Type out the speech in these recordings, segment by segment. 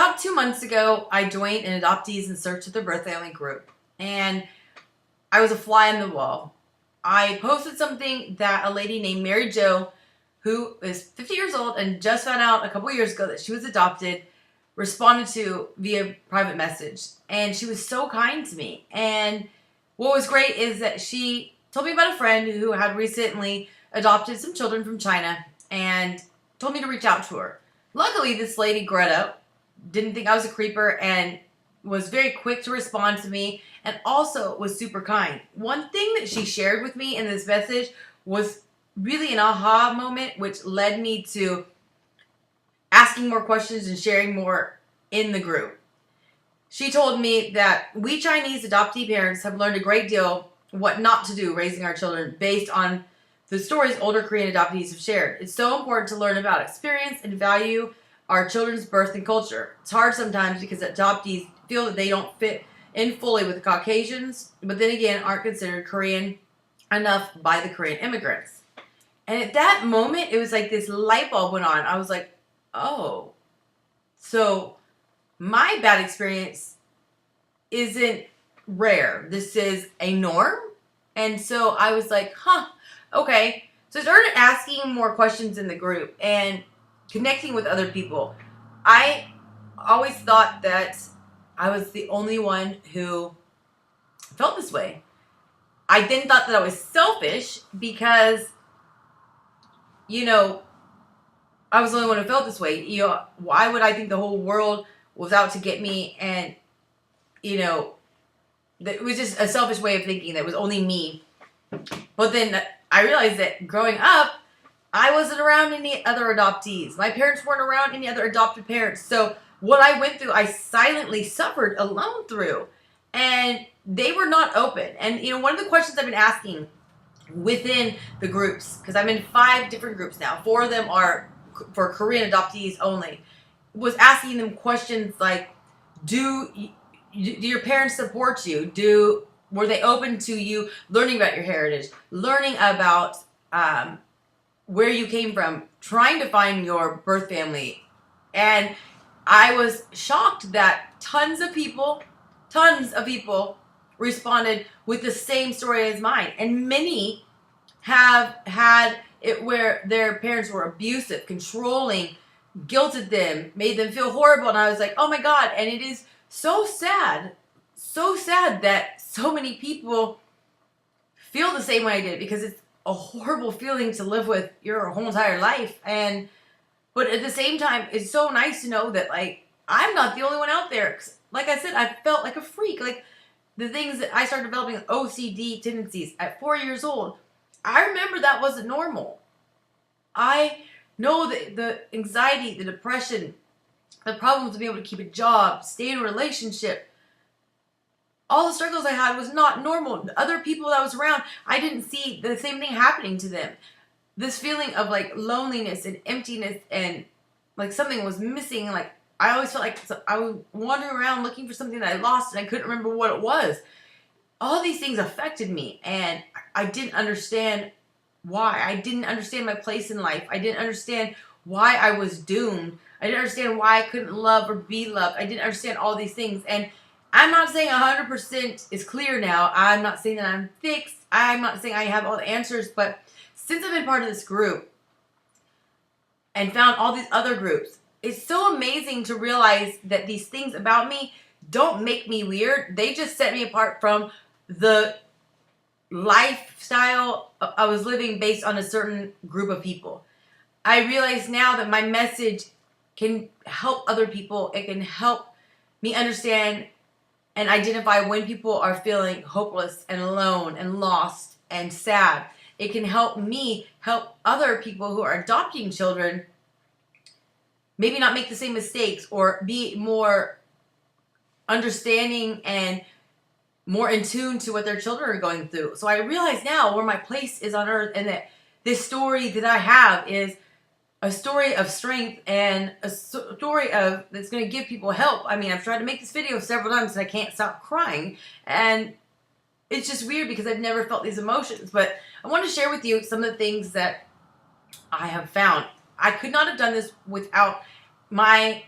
About 2 months ago, I joined an Adoptees in Search of Their Birth Family group, and I was a fly on the wall. I posted something that a lady named Mary Jo, who is 50 years old and just found out a couple years ago that she was adopted, responded to via private message. And she was so kind to me. And what was great is that she told me about a friend who had recently adopted some children from China and told me to reach out to her. Luckily, this lady, Greta, didn't think I was a creeper and was very quick to respond to me and also was super kind. One thing that she shared with me in this message was really an aha moment, which led me to asking more questions and sharing more in the group. She told me that we Chinese adoptee parents have learned a great deal what not to do raising our children based on the stories older Korean adoptees have shared. It's so important to learn about experience and value our children's birth and culture. It's hard sometimes because adoptees feel that they don't fit in fully with the Caucasians, but then again aren't considered Korean enough by the Korean immigrants. And at that moment, it was like this light bulb went on. I was like, oh, so my bad experience isn't rare. This is a norm. And so I was like, okay. So I started asking more questions in the group and connecting with other people. I always thought that I was the only one who felt this way. I then thought that I was selfish because, I was the only one who felt this way. Why would I think the whole world was out to get me? And, that it was just a selfish way of thinking that it was only me. But then I realized that growing up, I wasn't around any other adoptees. My parents weren't around any other adopted parents. So what I went through, I silently suffered alone through. And they were not open. And, one of the questions I've been asking within the groups, because I'm in 5 different groups now, 4 of them are for Korean adoptees only, was asking them questions like, do your parents support you? Were they open to you learning about your heritage, learning about where you came from, trying to find your birth family? And I was shocked that tons of people responded with the same story as mine. And many have had it where their parents were abusive, controlling, guilted them, made them feel horrible. And I was like, oh my God. And it is so sad that so many people feel the same way I did, because it's a horrible feeling to live with your whole entire life. But at the same time, it's so nice to know that, I'm not the only one out there. Like I said, I felt like a freak. Like, the things that I started developing OCD tendencies at 4 years old, I remember that wasn't normal. I know that the anxiety, the depression, the problems of being able to keep a job, stay in a relationship, all the struggles I had was not normal. The other people that I was around, I didn't see the same thing happening to them. This feeling of loneliness and emptiness and something was missing. I always felt like I was wandering around looking for something that I lost and I couldn't remember what it was. All these things affected me, and I didn't understand why. I didn't understand my place in life. I didn't understand why I was doomed. I didn't understand why I couldn't love or be loved. I didn't understand all these things. And I'm not saying 100% is clear now. I'm not saying that I'm fixed. I'm not saying I have all the answers. But since I've been part of this group and found all these other groups, it's so amazing to realize that these things about me don't make me weird. They just set me apart from the lifestyle I was living based on a certain group of people. I realize now that my message can help other people. It can help me understand and identify when people are feeling hopeless and alone and lost and sad. It can help me help other people who are adopting children maybe not make the same mistakes or be more understanding and more in tune to what their children are going through. So I realize now where my place is on earth, and that this story that I have is a story of strength and a story of that's going to give people help. I mean, I've tried to make this video several times and I can't stop crying. And it's just weird because I've never felt these emotions. But I want to share with you some of the things that I have found. I could not have done this without my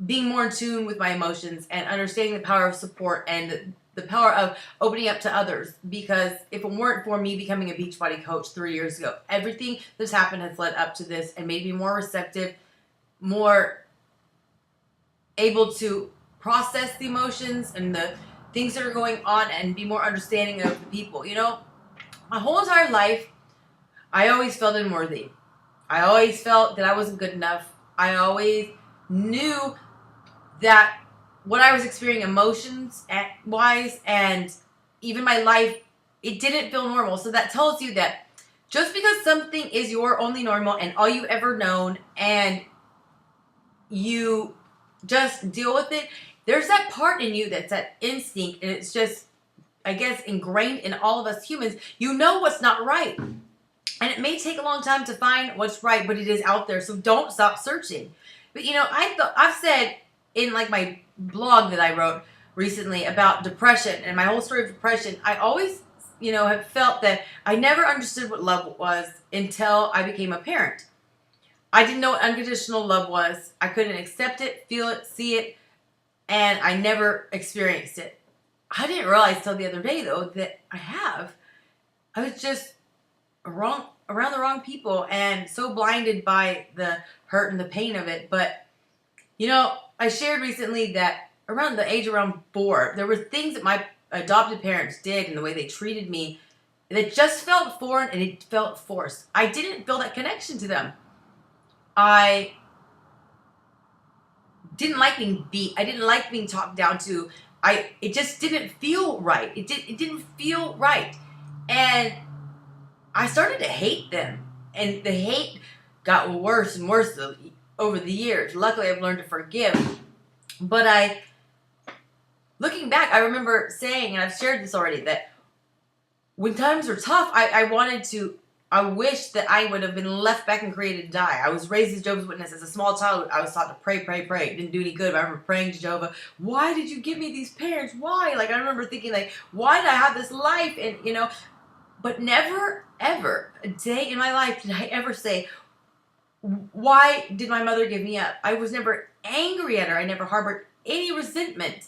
being more in tune with my emotions and understanding the power of support and the power of opening up to others. Because if it weren't for me becoming a Beachbody coach 3 years ago, everything that's happened has led up to this and made me more receptive, more able to process the emotions and the things that are going on and be more understanding of the people. You know, my whole entire life, I always felt unworthy. I always felt that I wasn't good enough. I always knew that what I was experiencing emotions wise and even my life, it didn't feel normal. So that tells you that just because something is your only normal and all you've ever known and you just deal with it, there's that part in you that's that instinct, and it's just, I guess, ingrained in all of us humans. You know what's not right. And it may take a long time to find what's right, but it is out there. So don't stop searching. But you know, I've said in like my blog that I wrote recently about depression and my whole story of depression, I always, you know, have felt that I never understood what love was until I became a parent. I didn't know what unconditional love was. I couldn't accept it, feel it, see it, and I never experienced it. I didn't realize till the other day, though, that I have. I was just around the wrong people and so blinded by the hurt and the pain of it. But, you know, I shared recently that around the age around 4, there were things that my adopted parents did and the way they treated me that just felt foreign and it felt forced. I didn't feel that connection to them. I didn't like being beat. I didn't like being talked down to. It just didn't feel right. It didn't feel right. And I started to hate them. And the hate got worse and worse over the years. Luckily, I've learned to forgive. But looking back, I remember saying, and I've shared this already, that when times were tough, I wish that I would have been left back and created to die. I was raised as Jehovah's Witness. As a small child, I was taught to pray, pray, pray. It didn't do any good. I remember praying to Jehovah, why did you give me these parents? Why? Like, I remember thinking, like, why did I have this life? And, you know, but never, ever, a day in my life did I ever say, why did my mother give me up? I was never angry at her. I never harbored any resentment.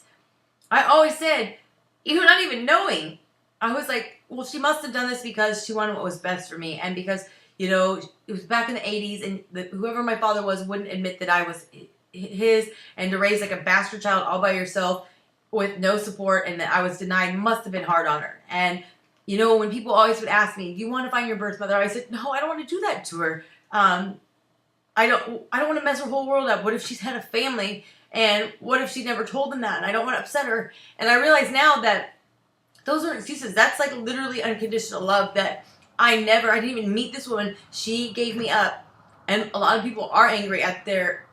I always said, even not even knowing, I was like, well, she must have done this because she wanted what was best for me. And because, you know, it was back in the 80s and whoever my father was wouldn't admit that I was his, and to raise like a bastard child all by yourself with no support and that I was denied must have been hard on her. And, you know, when people always would ask me, do you want to find your birth mother? I said, no, I don't want to do that to her. I don't want to mess her whole world up. What if she's had a family? And what if she never told them that? And I don't want to upset her. And I realize now that those aren't excuses. That's like literally unconditional love that I didn't even meet this woman. She gave me up. And a lot of people are angry at their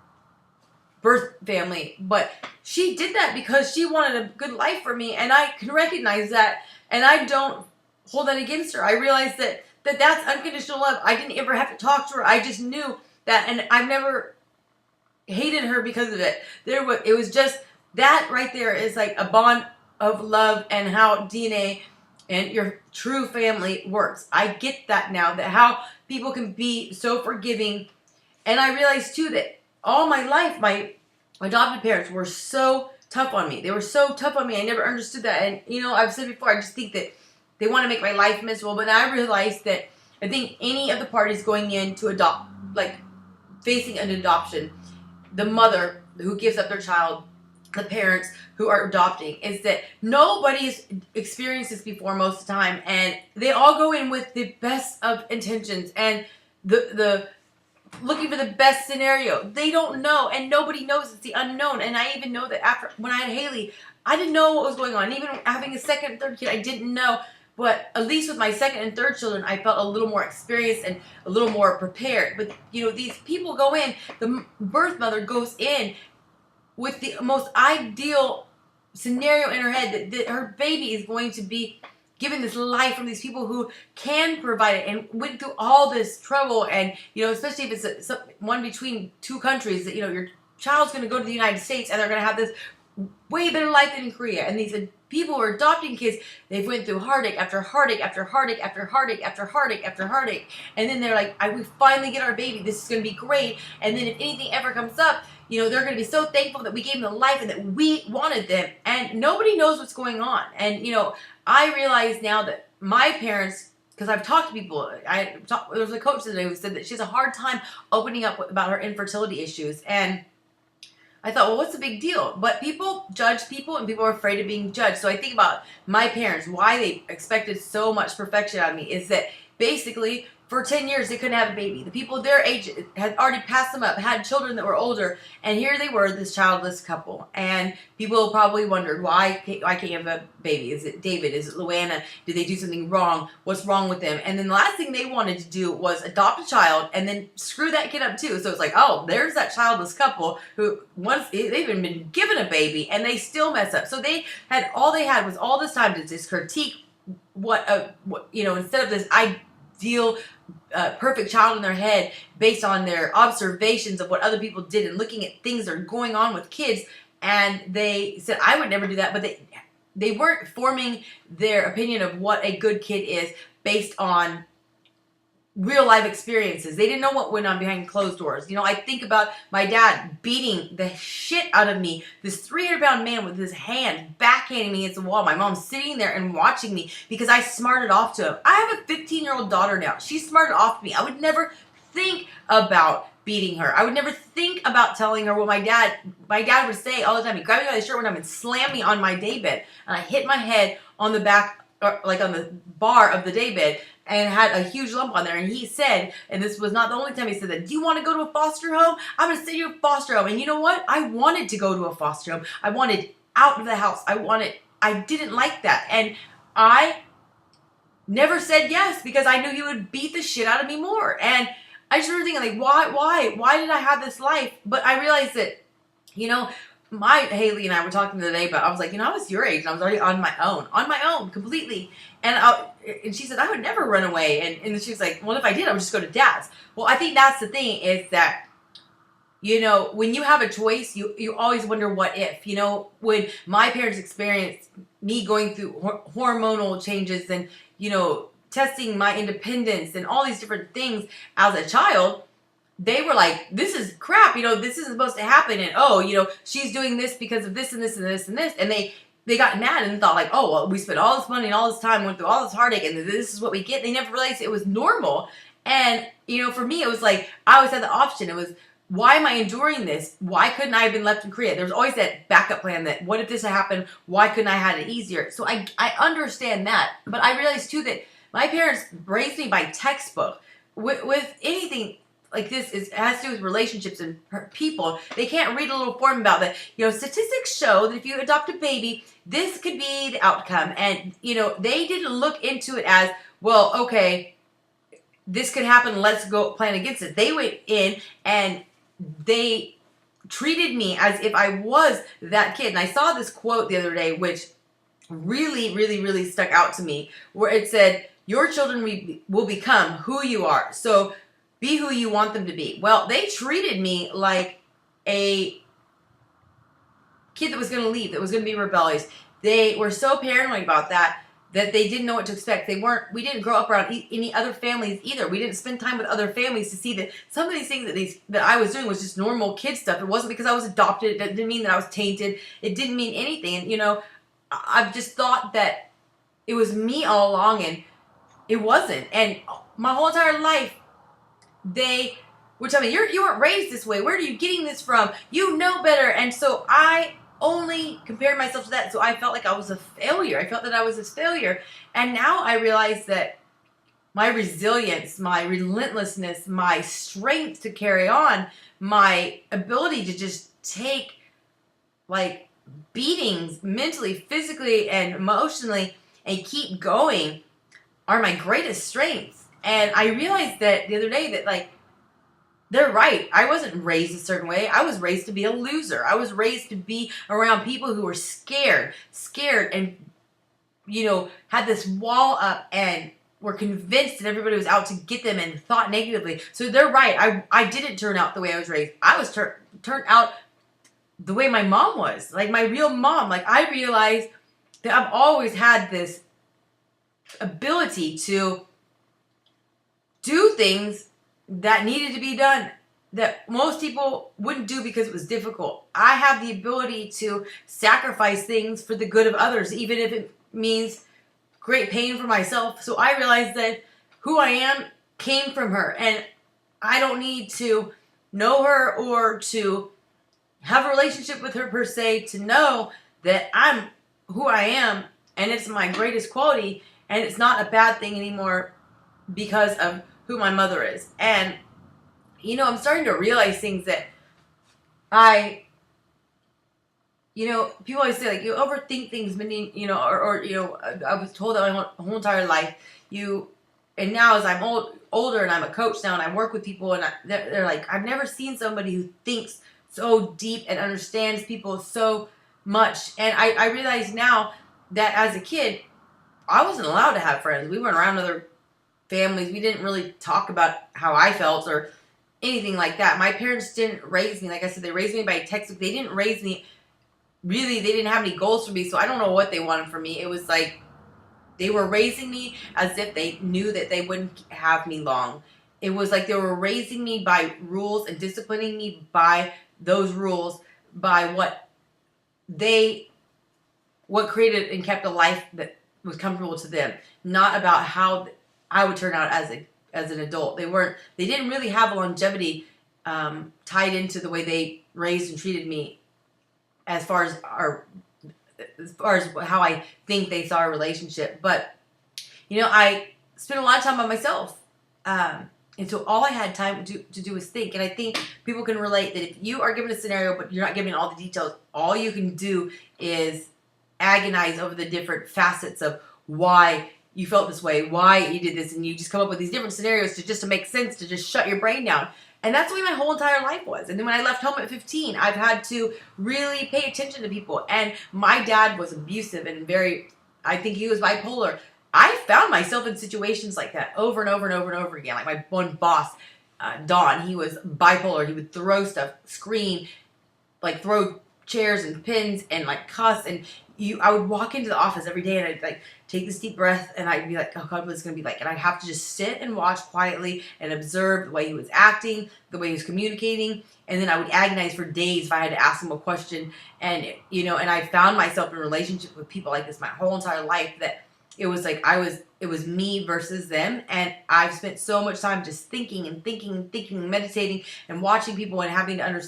birth family. But she did that because she wanted a good life for me. And I can recognize that. And I don't hold that against her. I realize that that's unconditional love. I didn't ever have to talk to her. I just knew that. And I've never hated her because of it. It was just that right there is like a bond of love and how DNA and your true family works. I get that now, that how people can be so forgiving. And I realized too that all my life, my adopted parents were so tough on me. They were so tough on me. I never understood that. And, you know, I've said before, I just think that they want to make my life miserable. But now I realized that I think any of the parties going in to adopt, like facing an adoption, the mother who gives up their child, the parents who are adopting, is that nobody's experienced this before most of the time, and they all go in with the best of intentions and the looking for the best scenario. They don't know, and nobody knows. It's the unknown. And I even know that after when I had Haley, I didn't know what was going on. Even having a second and third kid, I didn't know. But at least with my second and third children, I felt a little more experienced and a little more prepared. But, you know, these people go in, the birth mother goes in with the most ideal scenario in her head that her baby is going to be given this life from these people who can provide it and went through all this trouble. And, you know, especially if it's one between two countries, that, you know, your child's going to go to the United States and they're going to have this way better life than in Korea. And these people who are adopting kids, they've went through heartache after heartache after heartache after heartache after heartache after heartache. And then they're like, we finally get our baby. This is going to be great. And then if anything ever comes up, they're going to be so thankful that we gave them the life and that we wanted them. And nobody knows what's going on. And, I realize now that my parents, because I've talked to people, there was a coach today who said that she has a hard time opening up about her infertility issues. And I thought, well, what's the big deal? But people judge people, and people are afraid of being judged. So I think about my parents, why they expected so much perfection out of me is that basically for 10 years they couldn't have a baby. The people their age had already passed them up, had children that were older, and here they were, this childless couple. And people probably wondered, why can't you have a baby? Is it David? Is it Luana? Did they do something wrong? What's wrong with them? And then the last thing they wanted to do was adopt a child and then screw that kid up too. So it's like, oh, there's that childless couple who once they've even been given a baby and they still mess up. So all they had was all this time to just critique what instead of this ideal perfect child in their head based on their observations of what other people did and looking at things that are going on with kids. And they said, I would never do that. But they weren't forming their opinion of what a good kid is based on real life experiences. They didn't know what went on behind closed doors. I think about my dad beating the shit out of me, this 300-pound man with his hand backhanding me against the wall. My mom sitting there and watching me because I smarted off to him. I have a 15-year-old daughter now. She smarted off to me. I would never think about beating her. I would never think about telling her what my dad would say all the time. He'd grab me by the shirt one time and slam me on my daybed. And I hit my head on the back, or like on the bar of the daybed, and had a huge lump on there. And he said, and this was not the only time he said that, do you want to go to a foster home? I'm going to send you to a foster home. And you know what? I wanted to go to a foster home. I wanted out of the house. I didn't like that. And I never said yes because I knew he would beat the shit out of me more. And I just remember thinking, like, why did I have this life? But I realized that, Haley and I were talking today, but I was like, I was your age and I was already on my own completely. And she said, I would never run away. And she was like, well, if I did, I would just go to dad's. Well, I think that's the thing is that, when you have a choice, you always wonder what if. When my parents experienced me going through hormonal changes and, testing my independence and all these different things as a child, they were like, this is crap, this isn't supposed to happen. And, she's doing this because of this and this and this and this. And they got mad and thought like, oh, well, we spent all this money and all this time, went through all this heartache, and this is what we get. They never realized it was normal. And, for me, it was like, I always had the option. It was, why am I enduring this? Why couldn't I have been left in Korea? There was always that backup plan that, what if this had happened? Why couldn't I have had it easier? So I understand that. But I realized too that my parents raised me by textbook. With anything like this, it has to do with relationships and people. They can't read a little form about that. Statistics show that if you adopt a baby, this could be the outcome. And, they didn't look into it as, well, okay, this could happen. Let's go plan against it. They went in and they treated me as if I was that kid. And I saw this quote the other day, which really, really, really stuck out to me, where it said, your children will become who you are. So be who you want them to be. Well, they treated me like a kid that was going to leave, that was going to be rebellious. They were so paranoid about that they didn't know what to expect. We didn't grow up around any other families either. We didn't spend time with other families to see that some of these things that I was doing was just normal kid stuff. It wasn't because I was adopted. It didn't mean that I was tainted. It didn't mean anything. And, I've just thought that it was me all along, and it wasn't. And my whole entire life, they would tell me, you weren't raised this way. Where are you getting this from? You know better. And so I only compared myself to that. So I felt like I was a failure. I felt that I was a failure. And now I realize that my resilience, my relentlessness, my strength to carry on, my ability to just take like beatings mentally, physically, and emotionally and keep going are my greatest strengths. And I realized that the other day that like, they're right. I wasn't raised a certain way. I was raised to be a loser. I was raised to be around people who were scared and, had this wall up and were convinced that everybody was out to get them and thought negatively. So they're right. I didn't turn out the way I was raised. I was turned out the way my mom was, like my real mom. Like I realized that I've always had this ability to do things that needed to be done that most people wouldn't do because it was difficult. I have the ability to sacrifice things for the good of others, even if it means great pain for myself. So I realized that who I am came from her, and I don't need to know her or to have a relationship with her per se to know that I'm who I am, and it's my greatest quality, and it's not a bad thing anymore because of who my mother is. And I'm starting to realize things that I, people always say, like, you overthink things, meaning, I was told that my whole entire life, and now as I'm older and I'm a coach now and I work with people, and they're like, I've never seen somebody who thinks so deep and understands people so much. And I realize now that as a kid, I wasn't allowed to have friends. We weren't around other families. We didn't really talk about how I felt or anything like that. My parents didn't raise me. Like I said, they raised me by textbook. They didn't raise me, really, they didn't have any goals for me, so I don't know what they wanted from me. It was like they were raising me as if they knew that they wouldn't have me long. It was like they were raising me by rules and disciplining me by those rules, by what created and kept a life that was comfortable to them, not about how I would turn out as an adult. They didn't really have a longevity tied into the way they raised and treated me as far as how I think they saw our relationship. But I spent a lot of time by myself, and so all I had time to do was think. And I think people can relate that if you are given a scenario but you're not given all the details, all you can do is agonize over the different facets of why you felt this way, why you did this, and you just come up with these different scenarios to make sense, to just shut your brain down. And that's the way my whole entire life was. And then when I left home at 15, I've had to really pay attention to people. And my dad was abusive and I think he was bipolar. I found myself in situations like that over and over and over and over again. Like my one boss, Don, he was bipolar. He would throw stuff, scream, like throw chairs and pins and like cuss. And I would walk into the office every day and I'd like take this deep breath and I'd be like, oh God, what's it going to be like? And I'd have to just sit and watch quietly and observe the way he was acting, the way he was communicating. And then I would agonize for days if I had to ask him a question. And, and I found myself in a relationship with people like this my whole entire life, that it was like it was me versus them. And I've spent so much time just thinking and thinking and thinking and meditating and watching people and having to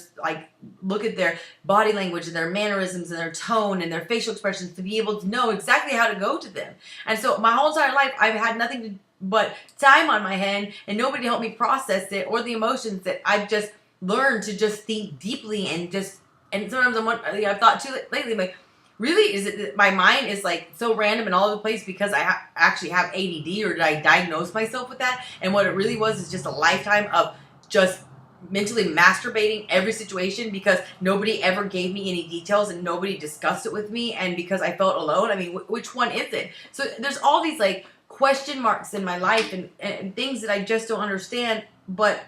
look at their body language and their mannerisms and their tone and their facial expressions to be able to know exactly how to go to them. And so my whole entire life, I've had nothing but time on my hand and nobody to help me process it or the emotions that I've just learned to just think deeply and sometimes I've thought too lately, like, really, is it that my mind is like so random and all over the place because I actually have ADD, or did I diagnose myself with that? And what it really was is just a lifetime of just mentally masturbating every situation because nobody ever gave me any details and nobody discussed it with me, and because I felt alone. I mean, which one is it? So there's all these like question marks in my life and things that I just don't understand, but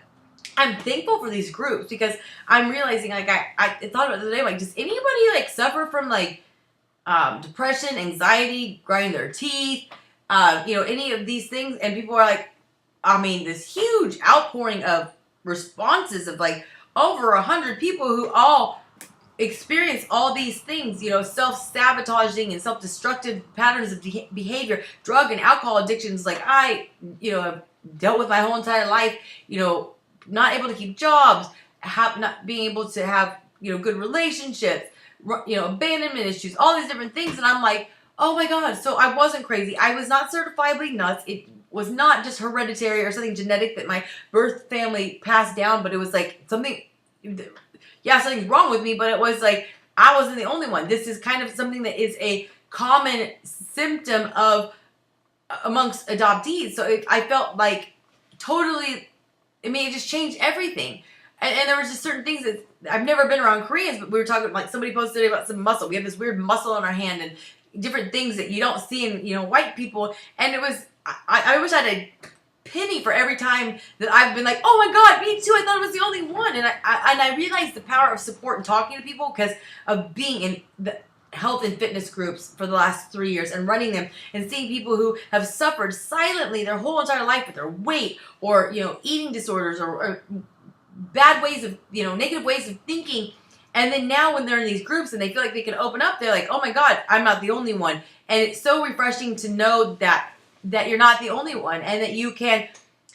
I'm thankful for these groups because I'm realizing, like, I thought about it the other day, like, does anybody like suffer from like depression, anxiety, grinding their teeth, any of these things? And people are like, I mean, this huge outpouring of responses of like over 100 people who all experience all these things, self-sabotaging and self-destructive patterns of behavior, drug and alcohol addictions. Like I, have dealt with my whole entire life, not able to keep jobs, not being able to have, good relationships, abandonment issues, all these different things. And I'm like, oh my God. So I wasn't crazy. I was not certifiably nuts. It was not just hereditary or something genetic that my birth family passed down, but it was like something's wrong with me, but it was like, I wasn't the only one. This is kind of something that is a common symptom of amongst adoptees. So I felt like totally, it just changed everything. And there was just certain things that I've never been around Koreans, but we were talking, like somebody posted about some muscle. We have this weird muscle on our hand and different things that you don't see in, white people. And it was, I wish I had a penny for every time that I've been like, oh my God, me too. I thought I was the only one. And I realized the power of support and talking to people because of being in the health and fitness groups for the last 3 years and running them and seeing people who have suffered silently their whole entire life with their weight or, eating disorders or bad ways of, negative ways of thinking. And then now when they're in these groups and they feel like they can open up, they're like, oh my God, I'm not the only one. And it's so refreshing to know that you're not the only one, and that you can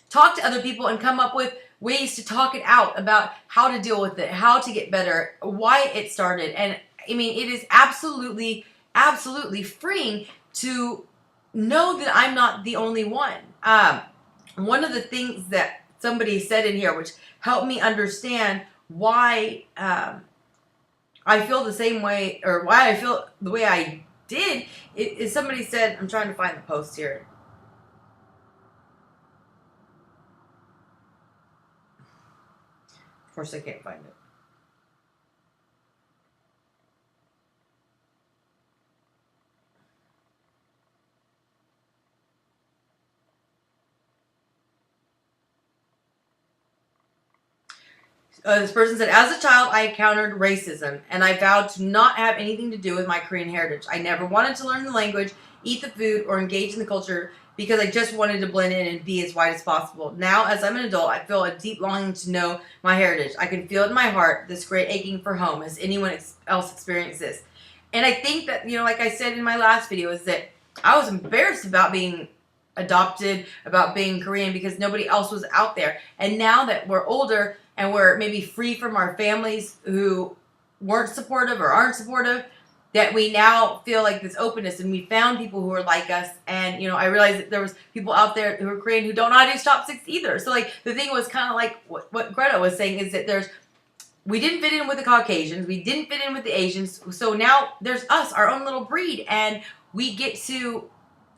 talk to other people and come up with ways to talk it out about how to deal with it, how to get better, why it started. And I mean, it is absolutely, absolutely freeing to know that I'm not the only one. One of the things that somebody said in here, which helped me understand why I feel the same way, or why I feel the way I did, is somebody said, I'm trying to find the post here. Of course, I can't find it. This person said, as a child, I encountered racism, and I vowed to not have anything to do with my Korean heritage. I never wanted to learn the language, eat the food, or engage in the culture because I just wanted to blend in and be as white as possible. Now, as I'm an adult, I feel a deep longing to know my heritage. I can feel it in my heart, this great aching for home. Has anyone else experienced this? And I think that, like I said in my last video, is that I was embarrassed about being adopted, about being Korean, because nobody else was out there. And now that we're older and we're maybe free from our families who weren't supportive or aren't supportive, that we now feel like this openness, and we found people who are like us. And I realized that there was people out there who are Korean who don't know how to do chopsticks either. So like the thing was kind of like what Greta was saying, is that we didn't fit in with the Caucasians, we didn't fit in with the Asians, so now there's us, our own little breed, and we get to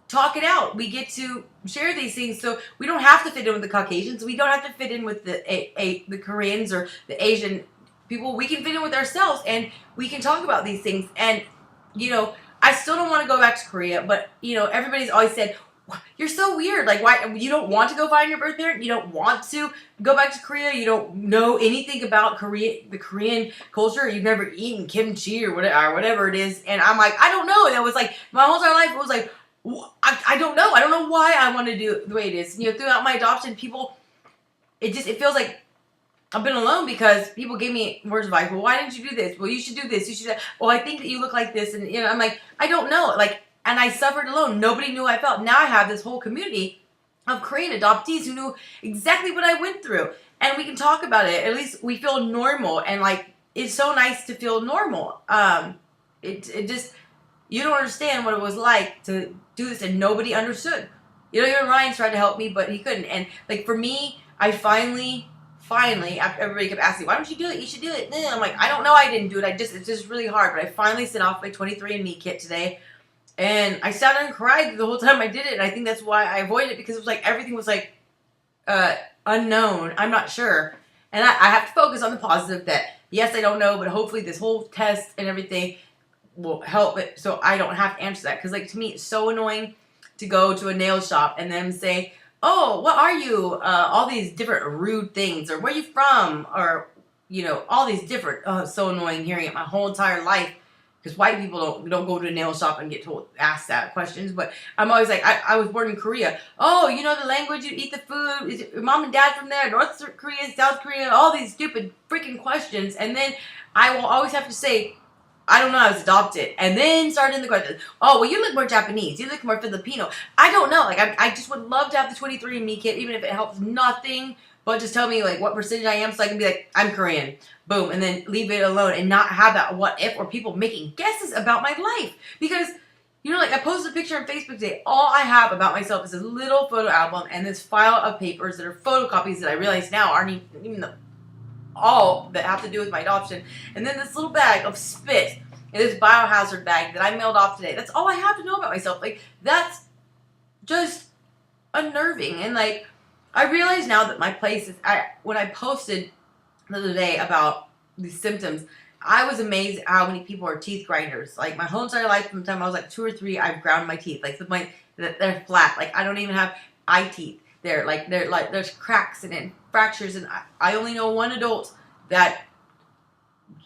talk it out. We get to share these things, so we don't have to fit in with the Caucasians. We don't have to fit in with the Koreans or the Asian people. We can fit in with ourselves, and we can talk about these things. And I still don't want to go back to Korea, but everybody's always said, you're so weird. Like, why you don't want to go find your birth parent? You don't want to go back to Korea? You don't know anything about the Korean culture? You've never eaten kimchi or whatever it is? And I'm like, I don't know. And it was like my whole entire life. It was like, I don't know. I don't know why I want to do it the way it is. Throughout my adoption, people, it feels like I've been alone, because people give me words of advice. Well, why didn't you do this? Well, you should do this. You should. Well, I think that you look like this, and I'm like, I don't know. Like, and I suffered alone. Nobody knew how I felt. Now I have this whole community of Korean adoptees who knew exactly what I went through, and we can talk about it. At least we feel normal, and like, it's so nice to feel normal. It just, you don't understand what it was like to do this, and nobody understood. Even Ryan tried to help me, but he couldn't. And like, for me, I finally, after everybody kept asking, why don't you do it? You should do it. And I'm like, I don't know. I didn't do it. It's just really hard. But I finally sent off my 23andMe kit today. And I sat there and cried the whole time I did it. And I think that's why I avoided it, because it was like, everything was like, unknown. I'm not sure. And I have to focus on the positive, that yes, I don't know, but hopefully this whole test and everything will help it, so I don't have to answer that. Because like, to me, it's so annoying to go to a nail shop and then say, oh, what are you? All these different rude things, or where are you from? Or, all these different, it's so annoying hearing it my whole entire life. Because white people don't go to a nail shop and get asked that questions. But I'm always like, I was born in Korea. Oh, you know the language, you eat the food, is your mom and dad from there, North Korea, South Korea, all these stupid freaking questions. And then I will always have to say, I don't know, I was adopted. And then start in the question, oh, well, you look more Japanese, you look more Filipino. I don't know. Like, I just would love to have the 23andMe kit, even if it helps nothing, but just tell me like what percentage I am, so I can be like, I'm Korean. Boom. And then leave it alone, and not have that what if, or people making guesses about my life. Because, like, I posted a picture on Facebook today. All I have about myself is this little photo album and this file of papers that are photocopies that I realize now aren't even all that have to do with my adoption. And then this little bag of spit, and this biohazard bag that I mailed off today. That's all I have to know about myself. Like, that's just unnerving. And like, I realize now that my place is, when I posted the other day about these symptoms, I was amazed at how many people are teeth grinders. Like, my whole entire life, from the time I was like 2 or 3, I've ground my teeth. Like, to the point that they're flat. Like, I don't even have eye teeth. They're like, there's cracks and fractures, and I only know one adult that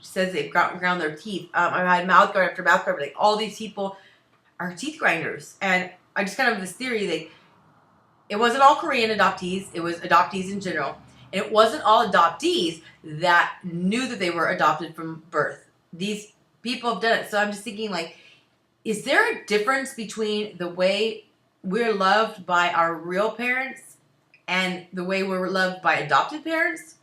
says they've ground their teeth. I've had mouth guard after mouth guard, but like, all these people are teeth grinders. And I just kind of have this theory that it wasn't all Korean adoptees, it was adoptees in general. And it wasn't all adoptees that knew that they were adopted from birth. These people have done it. So I'm just thinking, like, is there a difference between the way we're loved by our real parents and the way we're loved by adopted parents?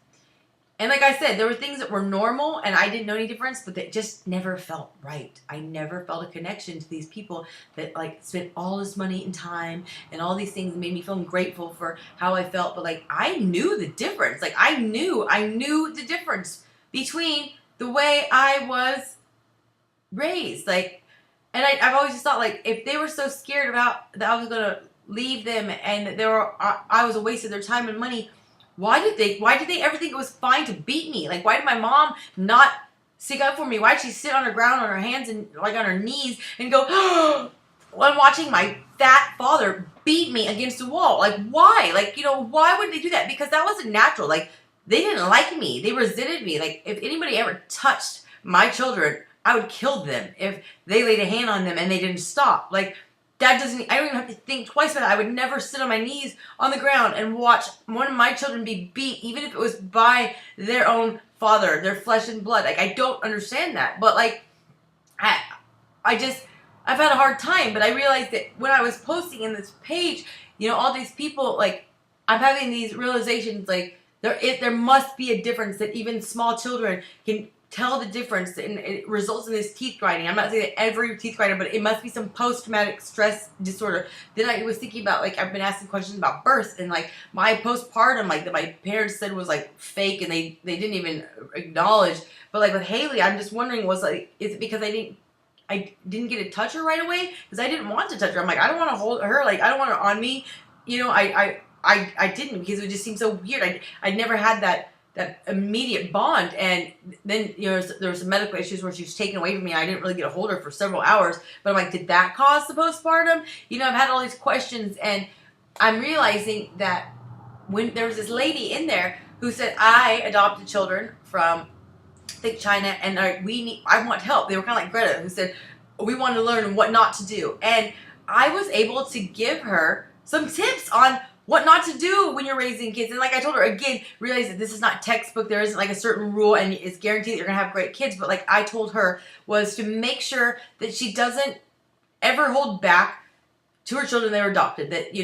And like I said, there were things that were normal and I didn't know any difference, but that just never felt right. I never felt a connection to these people that like spent all this money and time and all these things, made me feel grateful for how I felt. But like, I knew the difference. Like I knew the difference between the way I was raised. Like, and I've always just thought, like, if they were so scared about that I was going to leave them and I was a waste of their time and money, why did they ever think it was fine to beat me? Like, why did my mom not stick up for me? Why did she sit on the ground on her hands and like on her knees and go, oh, while I'm watching my fat father beat me against the wall? Like, why? Like, why would they do that? Because that wasn't natural. Like, they didn't like me. They resented me. Like, if anybody ever touched my children, I would kill them if they laid a hand on them and they didn't stop. Like, I don't even have to think twice about it. I would never sit on my knees on the ground and watch one of my children be beat, even if it was by their own father, their flesh and blood. Like, I don't understand that. But, like, I've had a hard time. But I realized that when I was posting in this page, all these people, like, I'm having these realizations, like, there must be a difference that even small children can tell the difference, and it results in this teeth grinding. I'm not saying that every teeth grinder, but it must be some post-traumatic stress disorder. Then I was thinking about, like, I've been asking questions about birth and, like, my postpartum, like, that my parents said was, like, fake and they didn't even acknowledge. But, like, with Haley, I'm just wondering, was, like, is it because I didn't get to touch her right away? Because I didn't want to touch her. I'm like, I don't want to hold her. Like, I don't want her on me. I didn't, because it just seemed so weird. I'd never had that immediate bond. And then, there was some medical issues where she was taken away from me. I didn't really get a hold of her for several hours. But I'm like, did that cause the postpartum? I've had all these questions, and I'm realizing that when there was this lady in there who said, I adopted children from, I think, China, and I want help. They were kind of like Greta, who said, we want to learn what not to do. And I was able to give her some tips on what not to do when you're raising kids. And like I told her, again, realize that this is not textbook. There isn't like a certain rule and it's guaranteed that you're going to have great kids. But like I told her, was to make sure that she doesn't ever hold back to her children they were adopted. That, you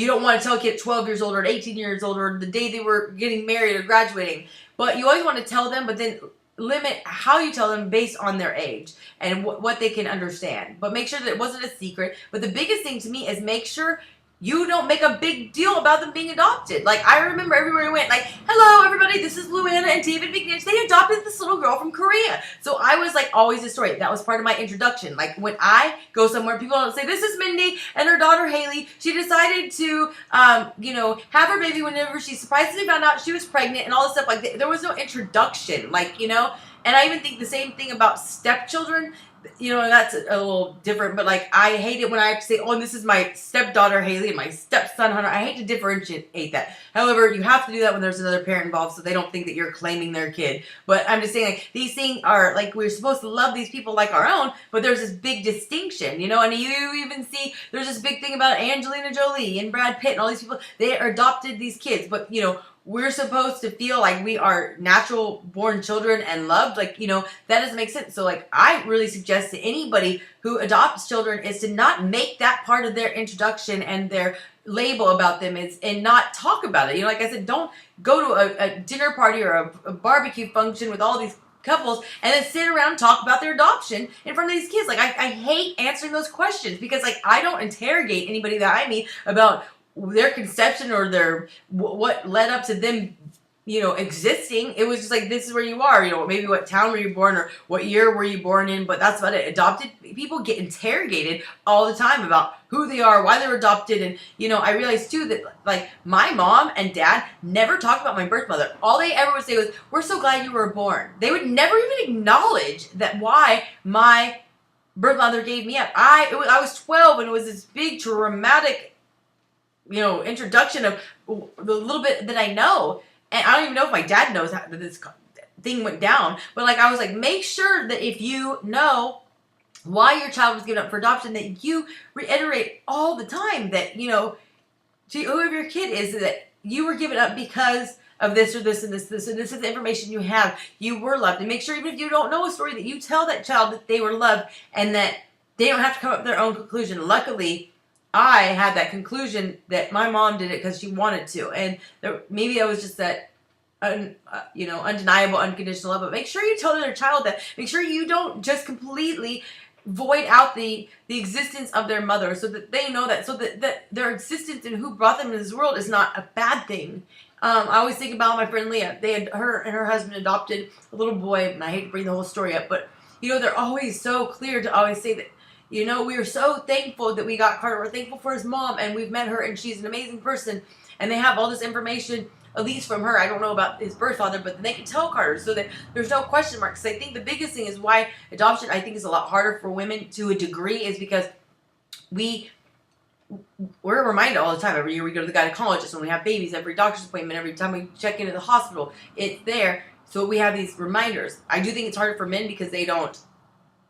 don't want to tell a kid at 12 years old or at 18 years old or the day they were getting married or graduating. But you always want to tell them, but then limit how you tell them based on their age and what they can understand. But make sure that it wasn't a secret. But the biggest thing to me is make sure you don't make a big deal about them being adopted. Like, I remember everywhere I went, like, hello, everybody, this is Luanna and David McNish. They adopted this little girl from Korea. So I was, like, always a story. That was part of my introduction. Like, when I go somewhere, people don't say, this is Mindy and her daughter, Haley. She decided to, have her baby whenever she surprisingly found out she was pregnant and all this stuff. Like, there was no introduction. Like, and I even think the same thing about stepchildren. That's a little different, but like, I hate it when I have to say, oh, this is my stepdaughter, Haley, and my stepson, Hunter. I hate to differentiate that. However, you have to do that when there's another parent involved so they don't think that you're claiming their kid. But I'm just saying, like, these things are, like, we're supposed to love these people like our own, but there's this big distinction, and you even see, there's this big thing about Angelina Jolie and Brad Pitt and all these people. They adopted these kids, but, we're supposed to feel like we are natural born children and loved. Like, that doesn't make sense. So, like, I really suggest to anybody who adopts children is to not make that part of their introduction and their label about them and not talk about it. Like I said, don't go to a dinner party or a barbecue function with all these couples and then sit around and talk about their adoption in front of these kids. Like, I hate answering those questions because, like, I don't interrogate anybody that I meet about their conception or their what led up to them existing. It was just like, this is where you are, maybe what town were you born or what year were you born in, but that's about it. Adopted people get interrogated all the time about who they are, why they're adopted. And I realized too that, like, my mom and dad never talked about my birth mother. All they ever would say was, we're so glad you were born. They would never even acknowledge that why my birth mother gave me up. I was 12 and it was this big traumatic introduction of the little bit that I know. And I don't even know if my dad knows how this thing went down. But, like, I was like, make sure that if you know why your child was given up for adoption, that you reiterate all the time that, to whoever your kid is, that you were given up because of this or this and this, and this is the information you have. You were loved. And make sure, even if you don't know a story, that you tell that child that they were loved and that they don't have to come up with their own conclusion. Luckily, I had that conclusion that my mom did it because she wanted to. And maybe that was just that undeniable, unconditional love. But make sure you tell their child that. Make sure you don't just completely void out the existence of their mother, so that they know that, so that their existence and who brought them into this world is not a bad thing. I always think about my friend Leah. Her and her husband adopted a little boy, and I hate to bring the whole story up, but they're always so clear to always say that, we are so thankful that we got Carter. We're thankful for his mom, and we've met her, and she's an amazing person. And they have all this information, at least from her. I don't know about his birth father, but they can tell Carter, so that there's no question marks. I think the biggest thing is why adoption, I think, is a lot harder for women to a degree, is because we're reminded all the time. Every year we go to the gynecologist, when we have babies, every doctor's appointment, every time we check into the hospital, it's there. So we have these reminders. I do think it's harder for men because they don't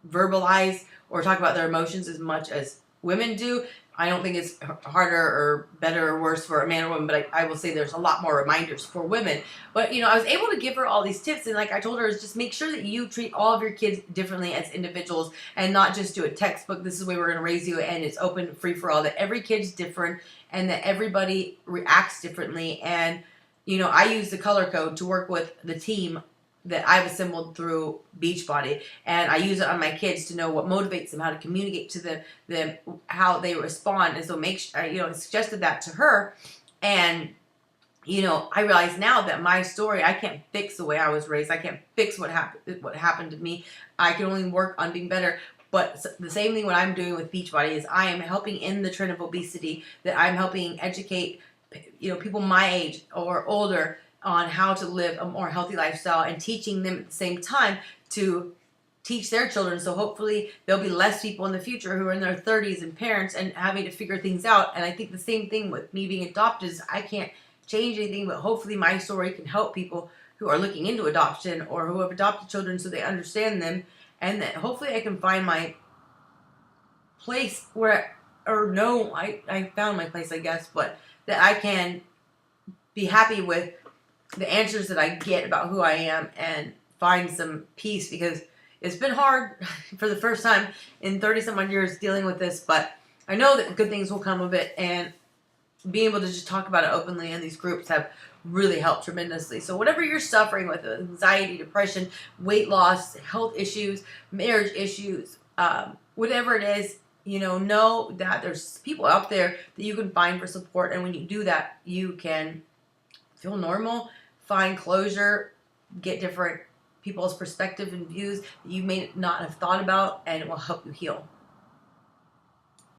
verbalize or talk about their emotions as much as women do. I don't think it's harder or better or worse for a man or woman, but I will say there's a lot more reminders for women. But, I was able to give her all these tips, and like I told her, is just make sure that you treat all of your kids differently as individuals, and not just do a textbook, this is the way we're going to raise you, and it's open, free for all, that every kid's different, and that everybody reacts differently. And, I use the color code to work with the team that I've assembled through Beachbody, and I use it on my kids to know what motivates them, how to communicate to them how they respond. And so I suggested that to her, and I realize now that my story, I can't fix the way I was raised. I can't fix what happened to me. I can only work on being better. But the same thing what I'm doing with Beachbody is I am helping in the trend of obesity, that I'm helping educate people my age or older on how to live a more healthy lifestyle, and teaching them at the same time to teach their children. So hopefully there'll be less people in the future who are in their 30s and parents and having to figure things out. And I think the same thing with me being adopted is I can't change anything, but hopefully my story can help people who are looking into adoption or who have adopted children, so they understand them, and that hopefully I can find my place I found my place, I guess, but that I can be happy with the answers that I get about who I am, and find some peace, because it's been hard for the first time in 30-some-odd years dealing with this, but I know that good things will come of it, and being able to just talk about it openly in these groups have really helped tremendously. So whatever you're suffering with, anxiety, depression, weight loss, health issues, marriage issues, whatever it is, know that there's people out there that you can find for support, and when you do that, you can feel normal, find closure, get different people's perspective and views that you may not have thought about, and it will help you heal.